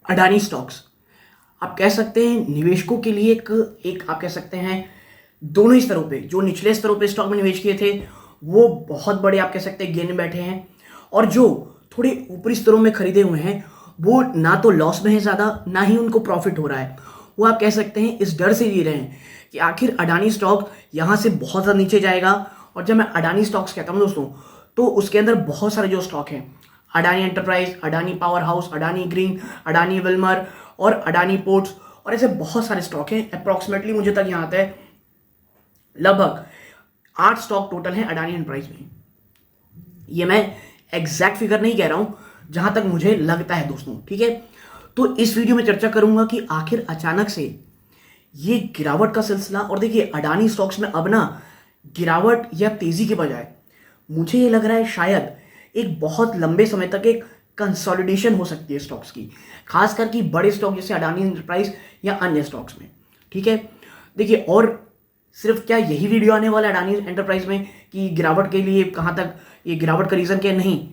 Adani stocks आप कह सकते हैं निवेशकों के लिए एक आप कह सकते हैं दोनों ही स्तरों पे, जो निचले स्तरों पे स्टॉक में निवेश किए थे वो बहुत बड़े आप कह सकते हैं गेन में बैठे हैं, और जो थोड़े ऊपरी स्तरों में खरीदे हुए हैं वो ना तो लॉस में है ज़्यादा, ना ही उनको प्रॉफिट हो रहा है। वो आप कह सकते हैं इस डर से ले रहे हैं कि आखिर अडानी स्टॉक यहाँ से बहुत ज़्यादा नीचे जाएगा। और जब मैं अडानी स्टॉक्स कहता हूँ दोस्तों, तो उसके अंदर बहुत सारे जो स्टॉक हैं, Adani enterprise, Adani power house, Adani green, Adani Wilmer और अडानी पोर्ट्स, और ऐसे बहुत सारे स्टॉक हैं। अप्रॉक्सीमेटली मुझे तक यहाँ आता है लगभग 8 स्टॉक टोटल हैं अडानी एंटरप्राइज में। ये मैं एग्जैक्ट फिगर नहीं कह रहा हूं, जहां तक मुझे लगता है दोस्तों, ठीक है। तो इस वीडियो में चर्चा करूंगा कि आखिर अचानक से ये गिरावट का सिलसिला, और देखिए अडानी स्टॉक्स में अब ना गिरावट या तेजी के बजाय मुझे ये लग रहा है शायद एक बहुत लंबे समय तक एक कंसोलिडेशन हो सकती है स्टॉक्स की, खास करके बड़े स्टॉक जैसे अडानी एंटरप्राइज या अन्य स्टॉक्स में, ठीक है। देखिए, और सिर्फ क्या यही वीडियो आने वाला है अडानी एंटरप्राइज में कि गिरावट के लिए कहाँ तक ये गिरावट का रीज़न क्या है? नहीं।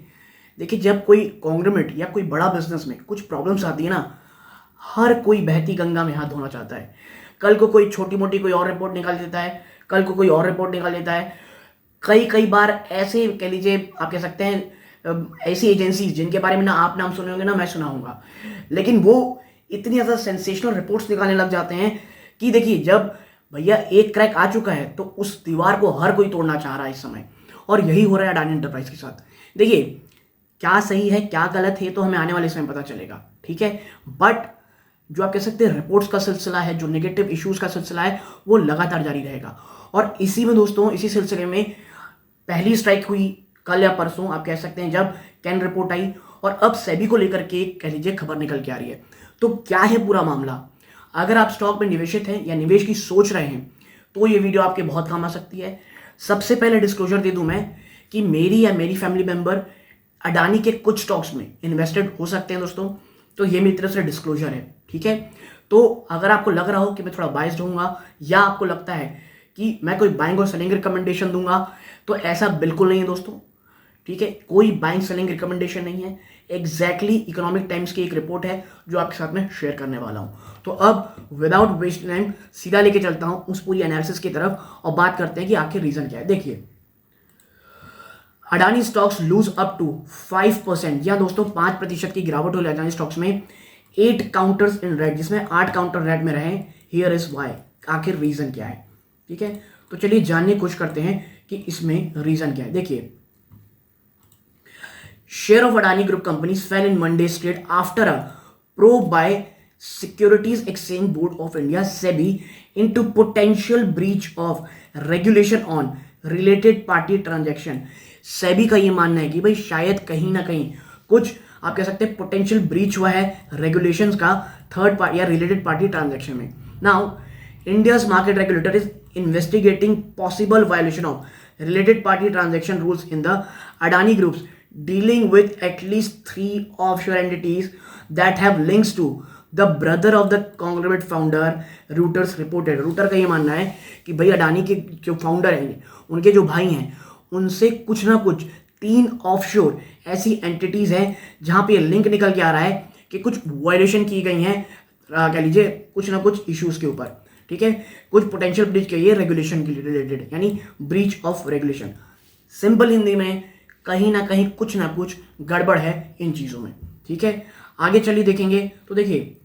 देखिए, जब कोई कॉन्ग्लोमरेट या कोई बड़ा बिजनेस में कुछ प्रॉब्लम्स आती है ना, हर कोई बहती गंगा में हाथ धोना चाहता है। कल को कोई छोटी मोटी कोई और रिपोर्ट निकाल देता है, कल को कोई और रिपोर्ट निकाल देता है। कई कई बार ऐसे कह लीजिए, आप कह सकते हैं ऐसी एजेंसीज जिनके बारे में ना आप नाम सुने होंगे ना मैं सुना होगा, लेकिन वो इतनी ज़्यादा सेंसेशनल रिपोर्ट्स निकालने लग जाते हैं कि देखिए, जब भैया एक क्रैक आ चुका है तो उस दीवार को हर कोई तोड़ना चाह रहा है इस समय, और यही हो रहा है अडानी एंटरप्राइज के साथ। देखिए, क्या सही है क्या गलत है तो हमें आने वाले समय पता चलेगा, ठीक है। बट जो आप कह सकते हैं रिपोर्ट्स का सिलसिला है, जो नेगेटिव इश्यूज का सिलसिला है, वो लगातार जारी रहेगा। और इसी में दोस्तों, इसी सिलसिले में पहली स्ट्राइक हुई कल या परसों, आप कह सकते हैं, जब कैन रिपोर्ट आई, और अब सेबी को लेकर के कह लीजिए खबर निकल के आ रही है। तो क्या है पूरा मामला? अगर आप स्टॉक में निवेशित हैं या निवेश की सोच रहे हैं तो ये वीडियो आपके बहुत काम आ सकती है। सबसे पहले डिस्क्लोजर दे दूं मैं कि मेरी या मेरी फैमिली मेंबर अडानी के कुछ स्टॉक्स में इन्वेस्टेड हो सकते हैं दोस्तों, तो ये मेरी तरफ से डिस्क्लोजर है, ठीक है। तो अगर आपको लग रहा हो कि मैं थोड़ा बायस्ड होऊंगा, या आपको लगता है कि मैं कोई बाइंग और सेलिंग रिकमेंडेशन दूंगा, तो ऐसा बिल्कुल नहीं है दोस्तों, ठीक है। कोई बाइंग सेलिंग रिकमेंडेशन नहीं है, एग्जैक्टली इकोनॉमिक टाइम्स की एक रिपोर्ट है जो आपके साथ में शेयर करने वाला हूं। तो अब विदाउट वेस्ट टाइम सीधा लेके चलता हूं उस पूरी एनालिसिस की तरफ और बात करते हैं कि आखिर रीजन क्या है। देखिए, Adani stocks lose up to 5%, या दोस्तों 5% की गिरावट हो रही है अडानी स्टॉक्स में। 8 काउंटर्स इन रेड, जिसमें 8 काउंटर रेड में रहे। हियर इज वाई, आखिर रीजन क्या है, ठीक है। तो चलिए जानने की कोशिश करते हैं कि इसमें रीजन क्या है। देखिए, share of Adani Group companies fell in Monday's trade after a probe by Securities Exchange Board of India (SEBI) into potential breach of regulation on related party transaction। SEBI का ये मानना है कि भाई शायद कहीं ना कहीं कुछ आप कह सकते हैं पोटेंशियल ब्रीच हुआ है रेगुलेशंस का थर्ड पार्टी या रिलेटेड पार्टी ट्रांजैक्शन में। Now India's market regulator is investigating possible violation of related party transaction rules in the Adani Groups, dealing with at least 3 offshore entities that have links to the brother of the conglomerate founder, Reuters reported। Router का ये मानना है कि भाई अडानी के जो founder हैं, उनके जो भाई हैं, उनसे कुछ ना कुछ 3 ऑफशोर ऐसी एंटिटीज हैं जहां पे लिंक निकल के आ रहा है कि कुछ वायलेशन की गई हैं, कह लीजिए कुछ ना कुछ इश्यूज के ऊपर, ठीक है। कुछ पोटेंशियल ब्रीच के ये रेगुलेशन के रिलेटेड, यानी breach of regulation. Simple Hindi में कहीं ना कुछ गड़बड़ है इन चीजों में, ठीक है। आगे चलिए देखेंगे तो देखिए,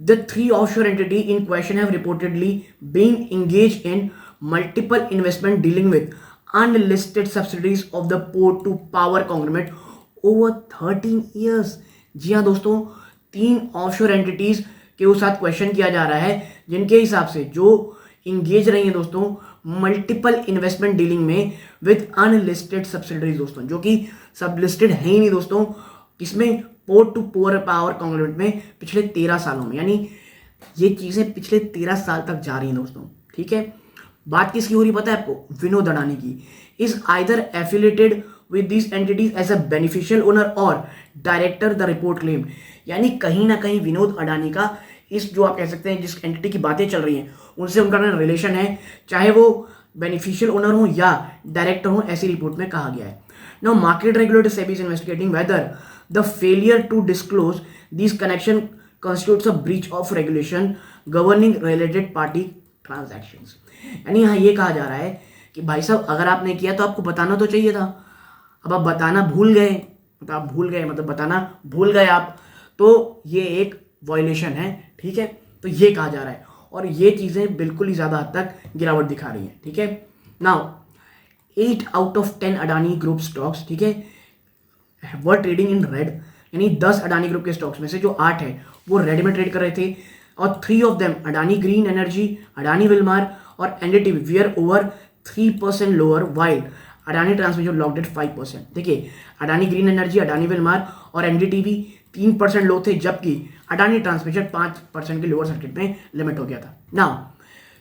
the 3 offshore entity in question have reportedly being engaged in multiple investment dealing with unlisted subsidies of the port to power conglomerate over 13 years. जी हाँ दोस्तों, 3 ऑफशोर एंटिटीज के साथ क्वेश्चन किया जा रहा है जिनके हिसाब से जो इंगेज रही हैं दोस्तों मल्टीपल इन्वेस्टमेंट डीलिंग में विद अनलिस्टेड सब्सिडरीज दोस्तों, जो कि सब लिस्टेड है ही नहीं दोस्तों, किसमें? पोर्ट टू पावर कॉन्ग्लोमरेट में पिछले 13 सालों में, यानी ये चीजें पिछले 13 साल तक जा रही हैं दोस्तों, ठीक है। बात किसकी हो रही पता है आपको? विनोद अडानी की। Is either affiliated with these entities as a beneficial owner or director, the report claimed। यानी कहीं ना कहीं विनोद अडानी का इस जो आप कह सकते हैं जिस एंटिटी की बातें चल रही हैं उनसे उनका रिलेशन है, चाहे वो बेनिफिशियल ओनर हो या डायरेक्टर हो, ऐसी रिपोर्ट में कहा गया है। Now market regulator SEBI is investigating whether the failure to disclose this connection constitutes a breach of regulation governing related party transactions। यानी यहाँ ये कहा जा रहा है कि भाई साहब अगर आपने किया तो आपको बताना तो चाहिए था, अब आप बताना भूल गए, मतलब आप भूल गए, मतलब बताना भूल गए आप, तो ये एक वायलेशन है, ठीक है। तो ये कहा जा रहा है और ये चीज़ें बिल्कुल ही ज़्यादा हद तक गिरावट दिखा रही हैं, ठीक है। Now 8 out of 10 Adani group stocks, ठीक है, वर ट्रेडिंग इन रेड, यानी 10 अडानी ग्रुप के स्टॉक्स में से जो 8 है वो रेड में ट्रेड कर रहे थे, और 3 of them Adani green energy, Adani Wilmar और NDTV were over 3% lower, while Adani transmission locked at 5%। देखिए Adani green energy, Adani Wilmar और एनडीटीवी 3% लो थे, जबकि अडानी ट्रांसमिशन 5% के लोअर सर्किट में लिमिट हो गया था। Now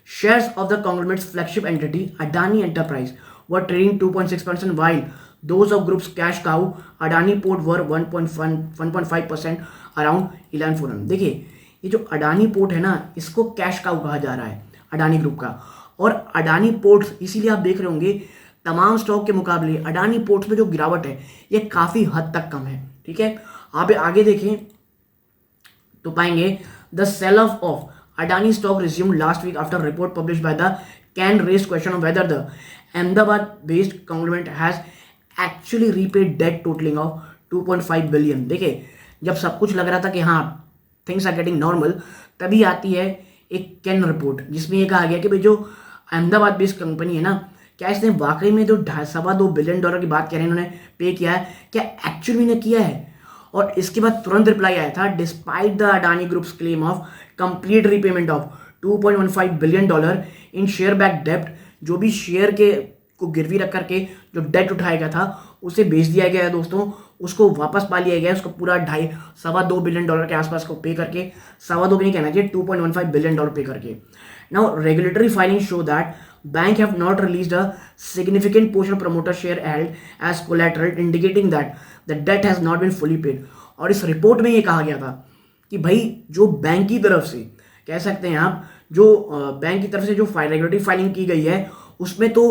shares of the conglomerates flagship entity Adani enterprise were trading 2.6%, while those of groups cash cow Adani port were 1.5% around 11,400। देखिए ये जो अडानी पोर्ट है ना, इसको कैश काउ कहा जा रहा है अडानी ग्रुप का, और अडानी पोर्ट्स इसीलिए आप देख रहे होंगे तमाम स्टॉक के मुकाबले अडानी पोर्ट्स में जो गिरावट है ये काफ़ी हद तक कम है, ठीक है। आप आगे देखें तो पाएंगे the sell off Adani stock resume last week after report publish by the Ken raise question of whether the Ahmedabad based conglomerate has actually repaid debt totalling of 2.5 billion. देखिए जब सब कुछ लग रहा था कि हाँ थिंग्स आर गेटिंग नॉर्मल, तभी आती है एक कैन रिपोर्ट जिसमें ये कहा गया कि भाई जो अहमदाबाद बेस्ड कंपनी है ना, क्या इसने वाकई में जो 2.25 बिलियन डॉलर की बात कह रहे हैं इन्होंने पे किया है, क्या एक्चुअली ने किया है। और इसके बाद तुरंत रिप्लाई आया था, despite the Adani group's claim of complete repayment of 2.15 billion dollar in share back डेप्ट, जो भी शेयर के को गिरवी रख करके जो डेट उठाया गया था उसे बेच दिया गया है दोस्तों, उसको वापस पा लिया गया है, उसको पूरा 2.5 बिलियन डॉलर के आसपास को पे करके, 2.25 भी नहीं कहना चाहिए, 2.15 बिलियन डॉलर पे करके। Now regulatory filing show that bank have not released a significant portion of promoter share held as collateral indicating that the debt has not been fully paid. और इस रिपोर्ट में ये कहा गया था कि भाई जो बैंक की तरफ से कह सकते हैं आप, जो बैंक की तरफ से जो रेगुलेटरी फाइलिंग की गई है उसमें तो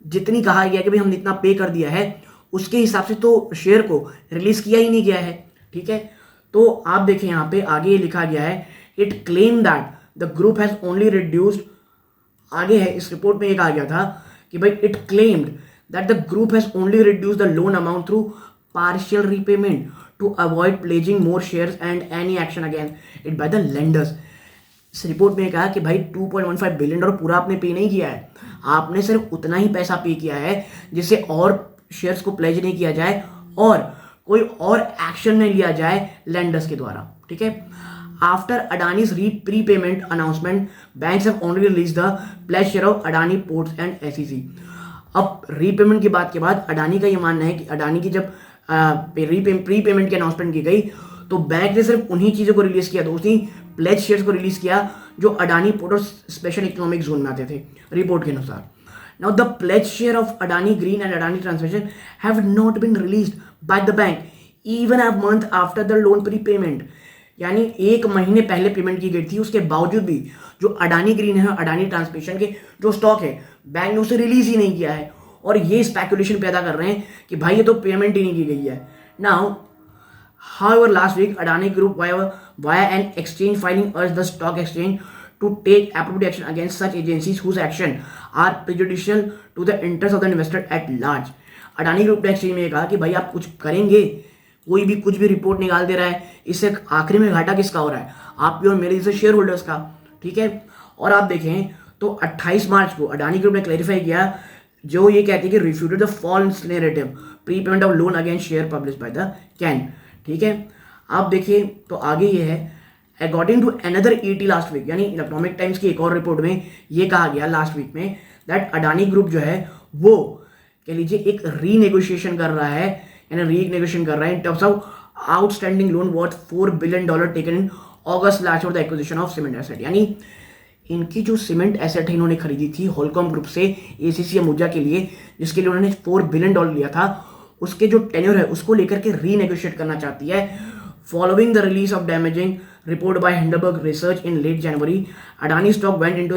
जितनी कहा गया कि भाई हमने इतना पे कर दिया है उसके हिसाब से तो शेयर को रिलीज किया ही नहीं गया है, ठीक है। तो आप देखें यहाँ पे आगे लिखा गया है, it claim that the group has only reduced, आगे है इस रिपोर्ट में ये कहा गया था कि भाई it claimed that the group has only reduced the loan amount through partial repayment to avoid pledging more shares and any action against it by the lenders. इस रिपोर्ट में कहा कि भाई 2.15 बिलियन डॉलर पूरा आपने पे नहीं किया है, आपने सिर्फ उतना ही पैसा पे किया है जिससे और शेयर्स को प्लेज नहीं किया जाए और कोई और एक्शन नहीं लिया जाए लेंडर्स के द्वारा, ठीक है। After Adani's prepayment announcement banks have only release the pledge share of Adani ports and SEC. अब रीपेमेंट की बात के बाद अडानी का ये मानना है कि अडानी की जब प्रीपेमेंट की अनाउंसमेंट की गई तो बैंक ने सिर्फ उन्हीं चीज़ों को रिलीज किया, तो उसी प्लेज शेयर्स को रिलीज किया जो अडानी पोर्ट और स्पेशल इकोनॉमिक जोन में आते थे रिपोर्ट के अनुसार। Now the pledge share of Adani green and Adani transmission have not been released by the bank even a month after the loan prepayment, यानी 1 महीने पहले पेमेंट की गई थी, उसके बावजूद भी जो अडानी ग्रीन है, अडानी ट्रांसमिशन के जो स्टॉक है, बैंक ने उसे रिलीज ही नहीं किया है और ये स्पेकुलेशन पैदा कर रहे हैं कि भाई ये तो पेमेंट ही नहीं की गई है। Now however last week Adani Group via an exchange filing urged the stock exchange to take appropriate action against such agencies whose action are prejudicial to the interest of the investor at large। Adani group ने exchange में कहा कि भाई आप कुछ करेंगे, कोई भी कुछ भी रिपोर्ट निकाल दे रहा है, इससे आखिरी में घाटा किसका हो रहा है, आपके और मेरे जैसे शेयर होल्डर्स का, ठीक है। और आप देखें तो 28 मार्च को अडानी ग्रुप ने क्लैरिफाई किया जो ये कहती है कि refuted the false narrative prepayment of loan against share publish by the can, ठीक है। आप देखिए तो आगे ये है, according to another ET last week, यानी इलेक्ट्रॉनिक टाइम्स की एक और रिपोर्ट में ये कहा गया लास्ट वीक में दैट अडानी ग्रुप जो है वो कह लीजिए एक रीनेगोशिएशन कर रहा है, यानी रीनेगोशिएशन कर रहा है in terms of outstanding loan worth $4 billion taken in August last for the acquisition of cement asset. यानी इनकी जो सीमेंट एसेट है इन्होंने खरीदी थी होलकॉम ग्रुप से एसीसी अमूजा के लिए, जिसके लिए उन्होंने $4 बिलियन लिया था, उसके जो टेन्योर है उसको लेकर के रीनेगोशिएट करना चाहती है। Following the release of damaging report by Hindenburg research in late January, Adani stock went into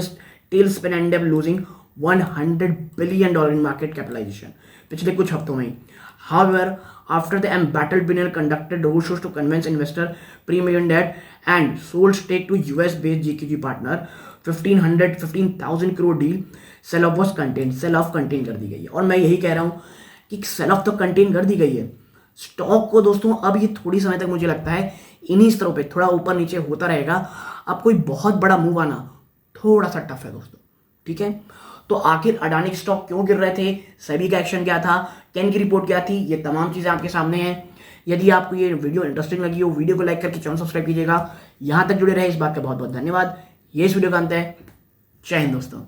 tailspin and up losing $100 billion in market capitalisation पिछले कुछ हफ्तों में। However after the embattled billionaire conducted roadshows to convince investor pre-million debt and sold stake to US based GQG partner 15,000 crore deal sell off contain कर दी गई है। और मैं यही कह रहा हूं कि सेल ऑफ तो कंटेन कर दी गई है, स्टॉक को दोस्तों अब ये थोड़ी समय तक मुझे लगता है इन्हीं स्तरों पे थोड़ा ऊपर नीचे होता रहेगा। अब कोई बहुत बड़ा मूव आना थोड़ा सा टफ है दोस्तों, ठीक है। तो आखिर अडानी के स्टॉक क्यों गिर रहे थे, सेबी का एक्शन क्या था, कैन की रिपोर्ट क्या थी, ये तमाम चीजें आपके सामने हैं। यदि आपको ये वीडियो इंटरेस्टिंग लगी हो, वीडियो को लाइक करके चैनल सब्सक्राइब कीजिएगा। यहां तक जुड़े रहे इस बात का बहुत बहुत धन्यवाद। ये इस वीडियो का अंत है। जय हिंद दोस्तों।